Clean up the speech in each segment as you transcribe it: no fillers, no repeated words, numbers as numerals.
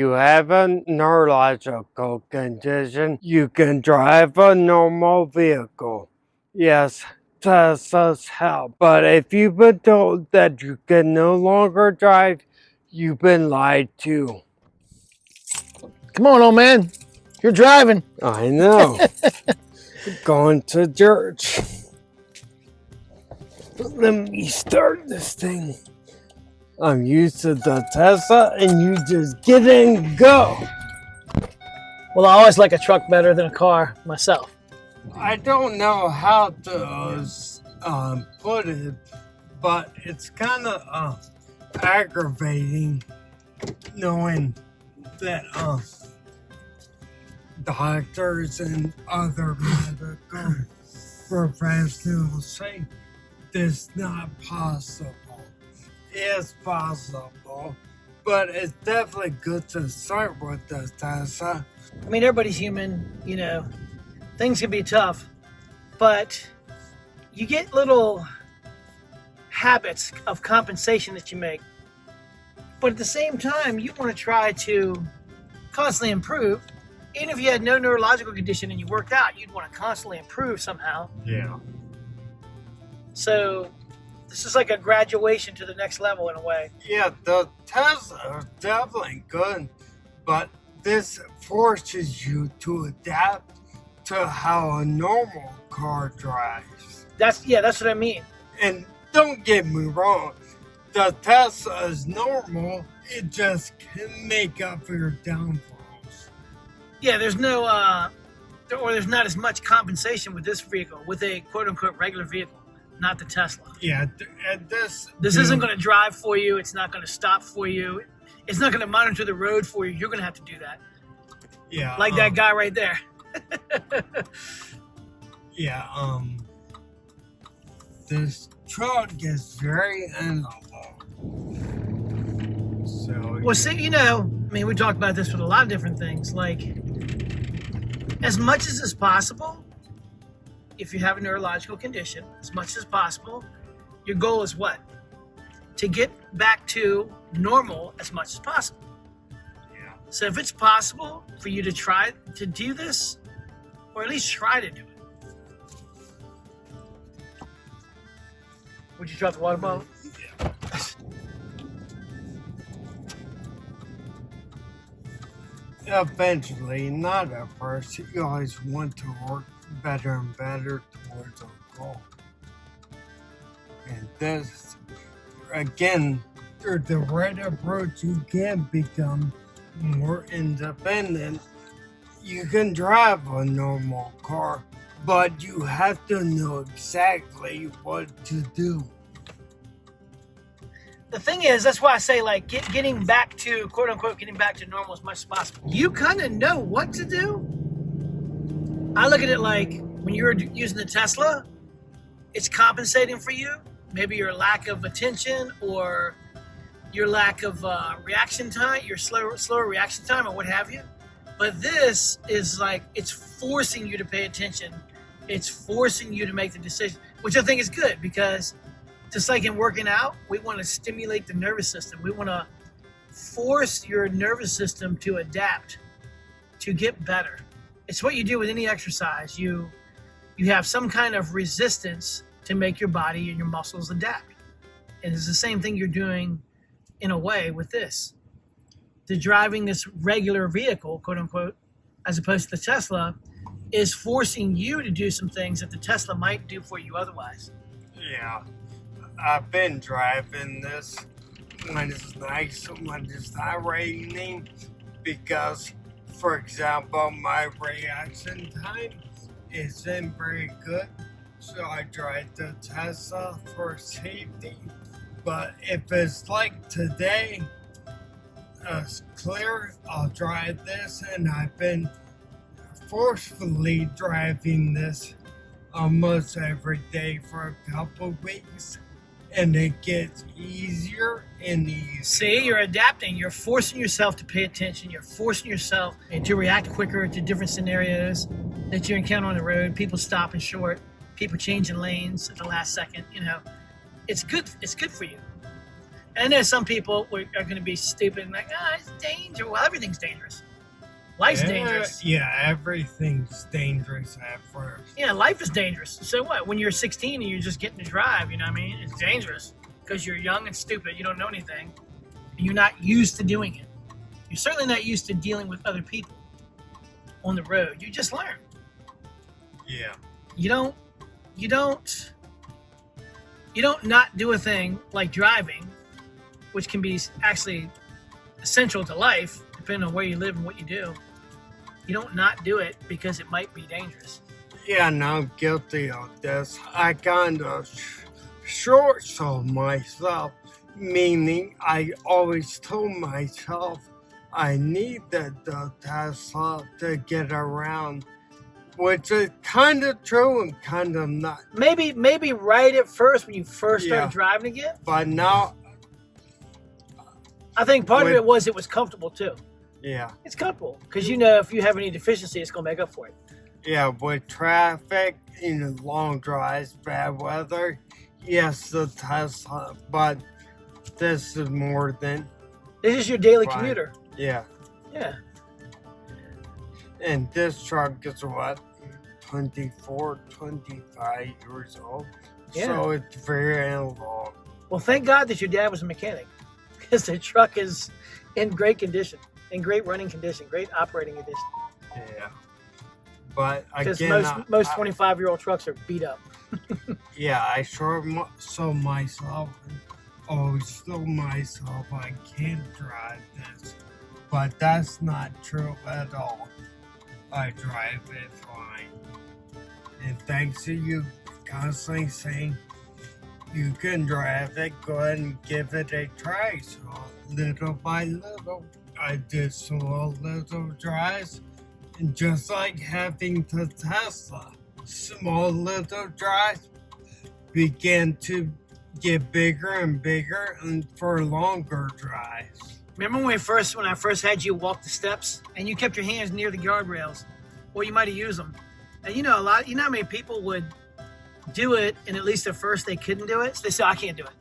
You have a neurological condition, you can drive a normal vehicle. Yes, Tesla's help. But if you've been told that you can no longer drive, you've been lied to. Come on, old man. You're driving. I know. Going to church. Let me start this thing. I'm used to the Tesla and you just get in and go. Well, I always like a truck better than a car myself. I don't know how to put it, but it's kind of aggravating knowing that doctors and other medical professionals say this is not possible. It's possible, but it's definitely good to start with this, Tessa. I mean, everybody's human, you know. Things can be tough, but you get little habits of compensation that you make. But at the same time, you want to try to constantly improve. Even if you had no neurological condition and you worked out, you'd want to constantly improve somehow. Yeah. So this is like a graduation to the next level in a way. Yeah, the tests are definitely good, but this forces you to adapt to how a normal car drives. That's what I mean. And don't get me wrong, the Tesla is normal, it just can make up for your downfalls. Yeah, there's no, or there's not as much compensation with this vehicle, with a quote-unquote regular vehicle, not the Tesla. Yeah, and this isn't going to drive for you. It's not going to stop for you. It's not going to monitor the road for you. You're going to have to do that. Yeah. Like that guy right there. Yeah, this truck is very animal. So, well, see, you know, I mean, we talked about this with a lot of different things. Like, as much as is possible, if you have a neurological condition, as much as possible, your goal is what? To get back to normal as much as possible. Yeah. So if it's possible for you to try to do this, or at least try to do it. Would you drop the water bottle? Yeah. Eventually, not at first, you always want to work better and better towards a goal. And this, again, through the right approach, you can become more independent. You can drive a normal car, but you have to know exactly what to do. The thing is, that's why I say, like, getting back to, quote unquote, getting back to normal as much as possible. You kind of know what to do. I look at it like when you're using the Tesla, it's compensating for you. Maybe your lack of attention or your lack of reaction time, your slower reaction time or what have you. But this is like, it's forcing you to pay attention. It's forcing you to make the decision, which I think is good because just like in working out, we want to stimulate the nervous system. We want to force your nervous system to adapt, to get better. It's what you do with any exercise. You have some kind of resistance to make your body and your muscles adapt. And it's the same thing you're doing in a way with this. The driving this regular vehicle, quote unquote, as opposed to the Tesla, is forcing you to do some things that the Tesla might do for you otherwise. Yeah. I've been driving this when it's nice, when it's not raining, because, for example, my reaction time isn't very good, so I drive the Tesla for safety. But if it's like today, it's clear, I'll drive this, and I've been forcefully driving this almost every day for a couple weeks. And it gets easier and easier. See, you're adapting. You're forcing yourself to pay attention. You're forcing yourself to react quicker to different scenarios that you encounter on the road. People stopping short, people changing lanes at the last second. You know, it's good. It's good for you. And there's some people who are going to be stupid and like, it's dangerous. Well, everything's dangerous. Life's dangerous. Yeah, everything's dangerous at first. Yeah, life is dangerous. So what? When you're 16 and you're just getting to drive, you know what I mean? It's dangerous because you're young and stupid. You don't know anything. And you're not used to doing it. You're certainly not used to dealing with other people on the road. You just learn. Yeah. You don't not do a thing like driving, which can be actually essential to life, depending on where you live and what you do. You don't not do it because it might be dangerous. Yeah, and I'm guilty of this. I kind of short-sold myself, meaning I always told myself I needed the Tesla to get around, which is kind of true and kind of not. Maybe right at first when you first started driving again. But now, I think part of it was comfortable too. Yeah. It's comfortable because if you have any deficiency, it's gonna make up for it. Yeah, with traffic, long drives, bad weather, yes, the Tesla, but this is more than. This is your daily commuter. Yeah. Yeah. And this truck is what, 24, 25 years old. Yeah. So it's very long. Well, thank God that your dad was a mechanic because the truck is in great condition, in great running condition, great operating condition. Yeah. But because again, most 25-year-old trucks are beat up. Yeah, I sold myself and always told myself I can't drive this. But that's not true at all. I drive it fine. And thanks to you constantly saying you can drive it, go ahead and give it a try. So little by little, I did small little drives. And just like having the Tesla, small little drives began to get bigger and bigger and for longer drives. Remember when I first had you walk the steps and you kept your hands near the guardrails, or you might have used them. And you know how many people would do it and at least at first they couldn't do it? So they say, I can't do it.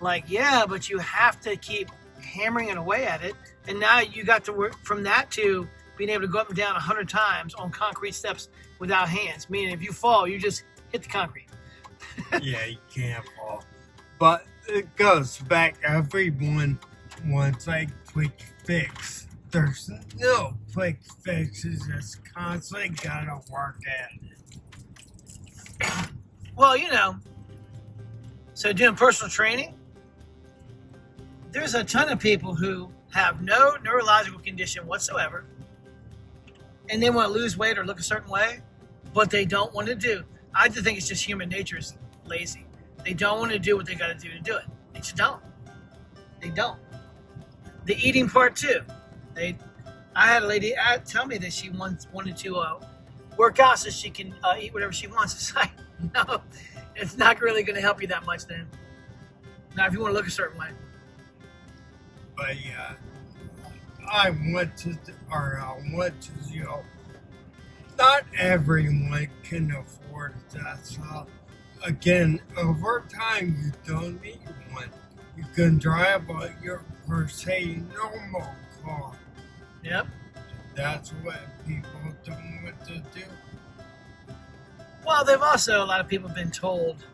Like, yeah, but you have to keep hammering it away at it. And now you got to work from that to being able to go up and down 100 times on concrete steps without hands. Meaning if you fall, you just hit the concrete. Yeah, you can't fall. But it goes back, everyone wants a quick fix. There's no quick fixes, just constantly gotta work at it. Well, so doing personal training, there's a ton of people who have no neurological condition whatsoever, and they want to lose weight or look a certain way, but they don't want to do. I just think it's just human nature is lazy. They don't want to do what they got to do it. They just don't. They don't. The eating part too. I had a lady tell me that she wanted to work out so she can eat whatever she wants. It's like, no, it's not really going to help you that much then. Now, if you want to look a certain way. But yeah, I want to, not everyone can afford that. So again, over time, you don't need one. You can drive your per se normal car. Yep. That's what people don't want to do. Well, they've also, a lot of people have been told.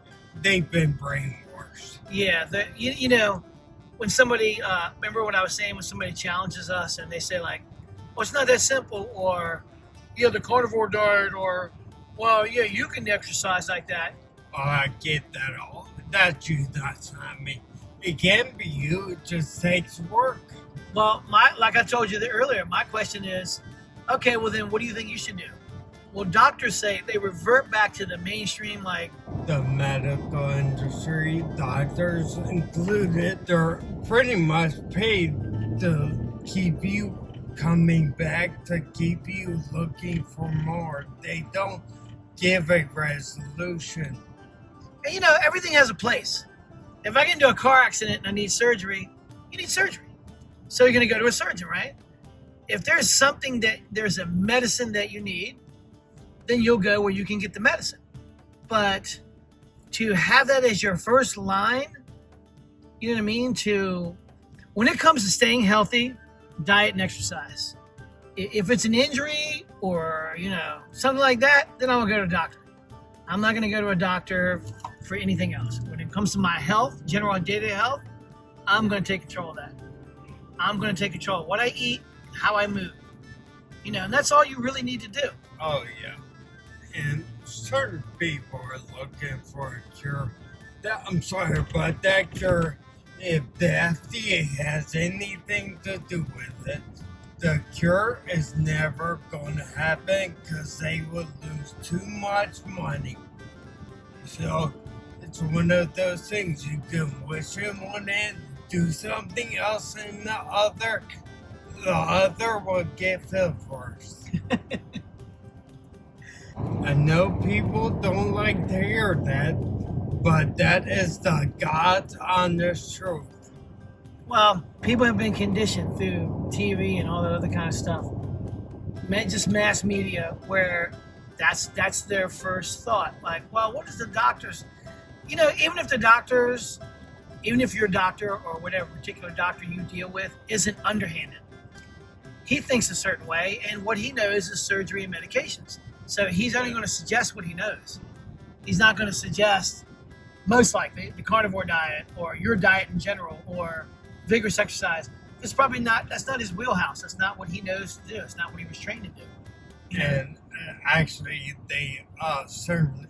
They've been brainwashed. Yeah. When somebody, remember what I was saying, when somebody challenges us and they say like, well, it's not that simple, or, the carnivore diet, or, well, yeah, you can exercise like that. Oh, I get that all. That's you, that's not me. It can be you, it just takes work. Well, like I told you earlier, my question is, okay, well then what do you think you should do? Well, doctors say they revert back to the mainstream, like the medical industry, doctors included, they're pretty much paid to keep you coming back, to keep you looking for more. They don't give a resolution. And everything has a place. If I get into a car accident and I need surgery, you need surgery. So you're going to go to a surgeon, right? If there's there's a medicine that you need, then you'll go where you can get the medicine. But to have that as your first line, you know what I mean, to when it comes to staying healthy, diet and exercise. If it's an injury or, something like that, then I'm going to go to a doctor. I'm not going to go to a doctor for anything else. When it comes to my health, general day-to-day health, I'm going to take control of that. I'm going to take control of what I eat, how I move. And that's all you really need to do. Oh, yeah. And certain people are looking for a cure. I'm sorry, but that cure, if the FDA has anything to do with it, the cure is never going to happen because they would lose too much money. So it's one of those things you can wish in one end, do something else in the other will get filled first. I know people don't like to hear that, but that is the God's honest truth. Well, people have been conditioned through TV and all that other kind of stuff. Just mass media, where that's their first thought. Like, well, what is the doctors? Even if your doctor or whatever particular doctor you deal with isn't underhanded, he thinks a certain way, and what he knows is surgery and medications. So he's only going to suggest what he knows. He's not going to suggest, most likely, the carnivore diet or your diet in general or vigorous exercise. It's probably not, that's not his wheelhouse. That's not what he knows to do. It's not what he was trained to do. And actually, certain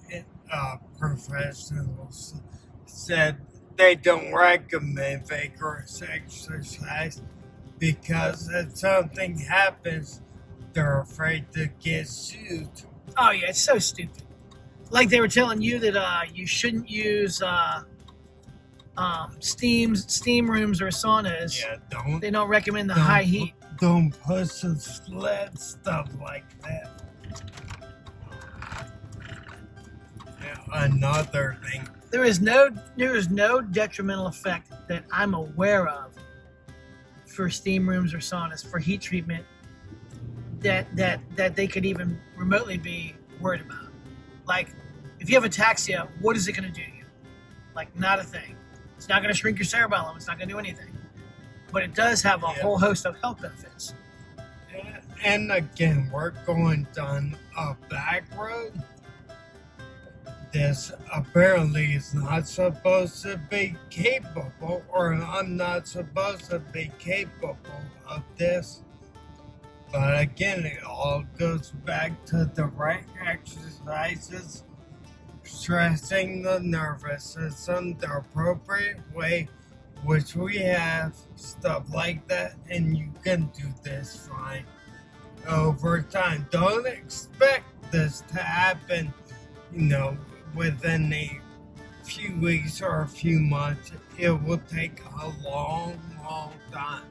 professionals said they don't recommend vigorous exercise because if something happens, they're afraid to get sued. Oh yeah, it's so stupid. Like they were telling you that you shouldn't use steam rooms or saunas. Yeah, They don't recommend the high heat. Don't push and sled, stuff like that. Another thing. There is no detrimental effect that I'm aware of for steam rooms or saunas for heat treatment that they could even remotely be worried about. Like, if you have ataxia, what is it going to do to you? Like, not a thing. It's not going to shrink your cerebellum. It's not going to do anything. But it does have a whole host of health benefits. And again, we're going down a back road. This apparently is not supposed to be capable, or I'm not supposed to be capable of this. But again, it all goes back to the right exercises, stressing the nervous system the appropriate way, which we have, stuff like that, and you can do this fine over time. Don't expect this to happen, within a few weeks or a few months. It will take a long, long time.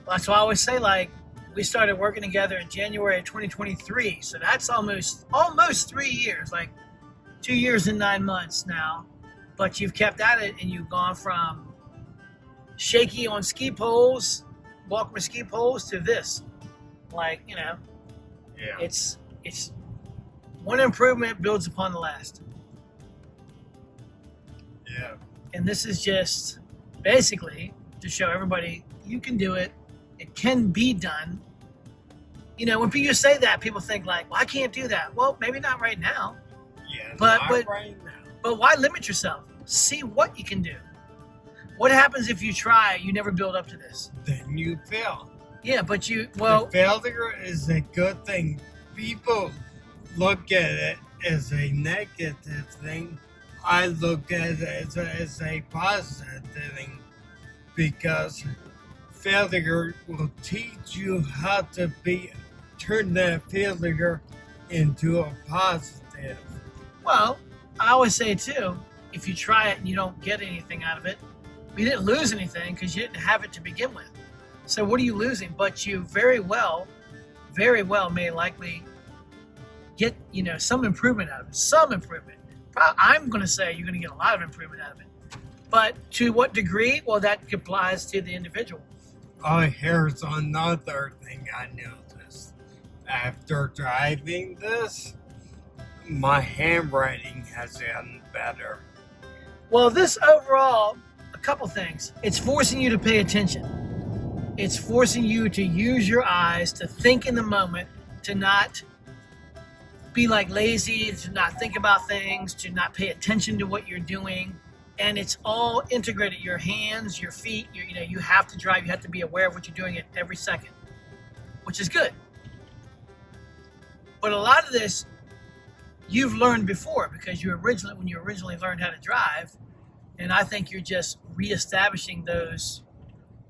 Well, that's why I always say, like, we started working together in January of 2023, so that's almost 3 years, like 2 years and 9 months now. But you've kept at it, and you've gone from shaky on ski poles, walking with ski poles, to this. Like, it's one improvement builds upon the last. Yeah. And this is just basically to show everybody you can do it. It can be done. When people say that, people think like, well, I can't do that. Well, maybe not right now. Yeah, but right now. But why limit yourself? See what you can do. What happens if you try, you never build up to this? Then you fail. Yeah, but The failure is a good thing. People look at it as a negative thing. I look at it as a positive thing, because failure will teach you how to turn that failure into a positive. Well, I always say too, if you try it and you don't get anything out of it, you didn't lose anything because you didn't have it to begin with. So what are you losing? But you very well may likely get, some improvement out of it. Some improvement. I'm going to say you're going to get a lot of improvement out of it. But to what degree? Well, that applies to the individual. Oh, here's another thing I noticed. After driving this, my handwriting has gotten better. Well, this overall, a couple things. It's forcing you to pay attention. It's forcing you to use your eyes, to think in the moment, to not be like lazy, to not think about things, to not pay attention to what you're doing. And it's all integrated. Your hands, your feet, you have to drive. You have to be aware of what you're doing at every second, which is good. But a lot of this you've learned before because when you originally learned how to drive, and I think you're just reestablishing those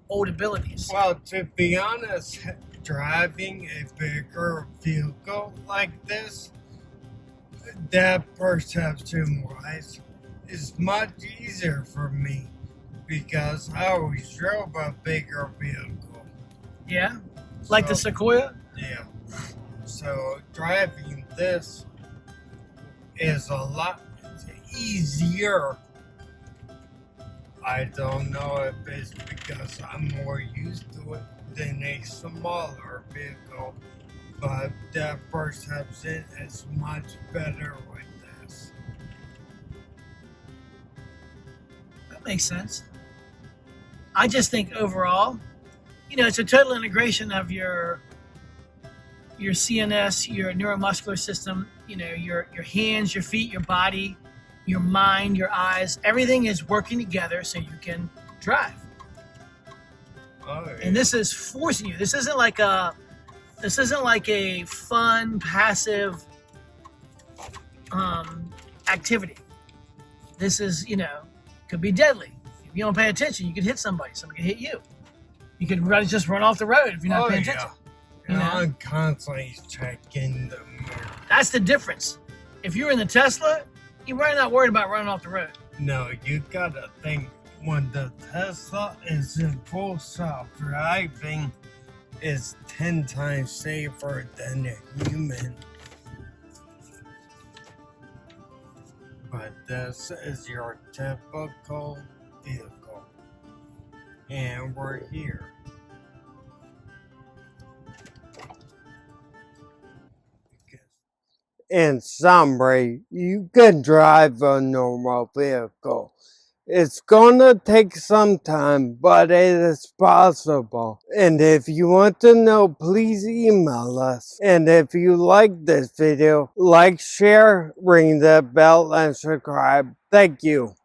old abilities. Well, to be honest, driving a bigger vehicle like this, that perception-wise, is much easier for me because I always drove a bigger vehicle. Yeah? Like the Sequoia? Yeah. So driving this is a lot easier. I don't know if it's because I'm more used to it than a smaller vehicle, but that perception is much better with this. That makes sense. I just think overall, it's a total integration of your CNS, your neuromuscular system, your hands, your feet, your body, your mind, your eyes. Everything is working together so you can drive. Oh, yeah. And this is forcing you. This isn't like a fun, passive activity. This is, could be deadly. If you don't pay attention, you could hit somebody. Somebody could hit you. You could just run off the road if you're not paying attention. I'm constantly checking the mirror. That's the difference. If you're in the Tesla, you're really not worried about running off the road. No, you gotta think when the Tesla is in full self-driving, it's 10 times safer than a human. But this is your typical vehicle. And we're here. In summary, you can drive a normal vehicle. It's gonna take some time, but it is possible. And if you want to know, please email us. And if you like this video, like, share, ring the bell, and subscribe. Thank you.